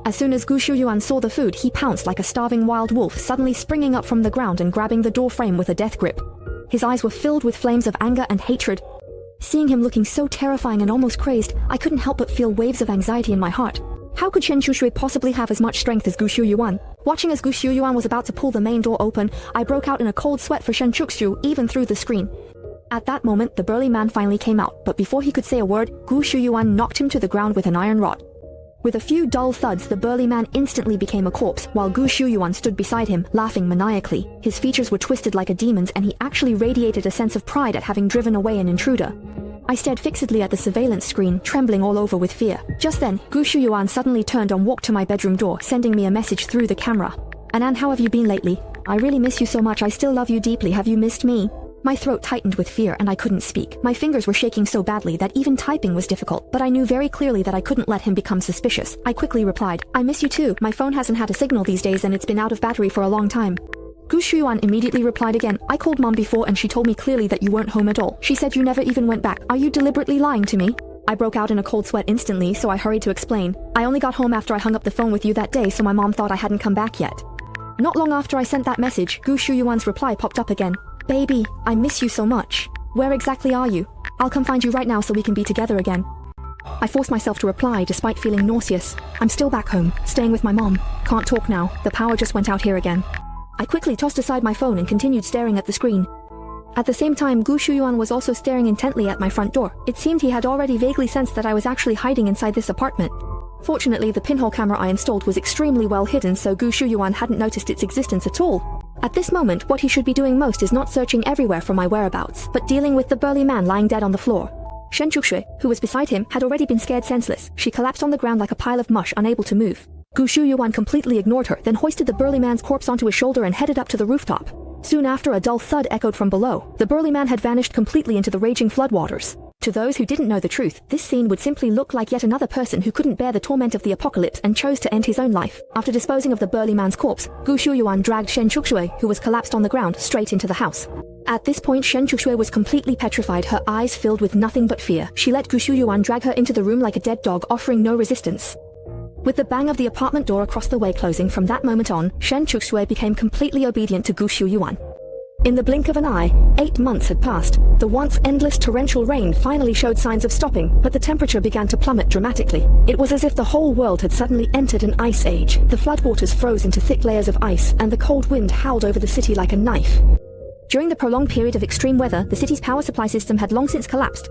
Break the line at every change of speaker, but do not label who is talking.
As soon as Gu Shuyuan saw the food, he pounced like a starving wild wolf, suddenly springing up from the ground and grabbing the door frame with a death grip. His eyes were filled with flames of anger and hatred. Seeing him looking so terrifying and almost crazed, I couldn't help but feel waves of anxiety in my heart. How could Shen Chushui possibly have as much strength as Gu Shuyuan? Watching as Gu Shuyuan was about to pull the main door open, I broke out in a cold sweat for Shen Chuxu even through the screen. At that moment, the burly man finally came out, but before he could say a word, Gu Shuyuan knocked him to the ground with an iron rod. With a few dull thuds, the burly man instantly became a corpse, while Gu Shuyuan stood beside him, laughing maniacally. His features were twisted like a demon's, and he actually radiated a sense of pride at having driven away an intruder. I stared fixedly at the surveillance screen, trembling all over with fear. Just then, Gu Shuyuan suddenly turned and walked to my bedroom door, sending me a message through the camera. "Anan, how have you been lately? I really miss you so much. I still love you deeply. Have you missed me?" My throat tightened with fear and I couldn't speak. My fingers were shaking so badly that even typing was difficult, but I knew very clearly that I couldn't let him become suspicious. I quickly replied, "I miss you too. My phone hasn't had a signal these days and it's been out of battery for a long time." Gu Shuyuan immediately replied again, "I called mom before and she told me clearly that you weren't home at all. She said you never even went back. Are you deliberately lying to me?" I broke out in a cold sweat instantly, so I hurried to explain. "I only got home after I hung up the phone with you that day, so my mom thought I hadn't come back yet." Not long after I sent that message, Gu Shuyuan's reply popped up again. "Baby, I miss you so much. Where exactly are you? I'll come find you right now so we can be together again." I forced myself to reply despite feeling nauseous. "I'm still back home, staying with my mom. Can't talk now, the power just went out here again." I quickly tossed aside my phone and continued staring at the screen. At the same time, Gu Shuyuan was also staring intently at my front door. It seemed he had already vaguely sensed that I was actually hiding inside this apartment. Fortunately, the pinhole camera I installed was extremely well hidden, so Gu Shuyuan hadn't noticed its existence at all. At this moment, what he should be doing most is not searching everywhere for my whereabouts, but dealing with the burly man lying dead on the floor. Shen Chuxue, who was beside him, had already been scared senseless. She collapsed on the ground like a pile of mush, unable to move. Gu Shuyuan completely ignored her, then hoisted the burly man's corpse onto his shoulder and headed up to the rooftop. Soon after, a dull thud echoed from below. The burly man had vanished completely into the raging floodwaters. To those who didn't know the truth, this scene would simply look like yet another person who couldn't bear the torment of the apocalypse and chose to end his own life. After disposing of the burly man's corpse, Gu Shuyuan dragged Shen Chuxue, who was collapsed on the ground, straight into the house. At this point, Shen Chuxue was completely petrified, her eyes filled with nothing but fear. She let Gu Shuyuan drag her into the room like a dead dog, offering no resistance. With the bang of the apartment door across the way closing, from that moment on, Shen Chuxue became completely obedient to Gu Shuyuan. In the blink of an eye, 8 months had passed. The once endless torrential rain finally showed signs of stopping, but the temperature began to plummet dramatically. It was as if the whole world had suddenly entered an ice age. The floodwaters froze into thick layers of ice, and the cold wind howled over the city like a knife. During the prolonged period of extreme weather, the city's power supply system had long since collapsed.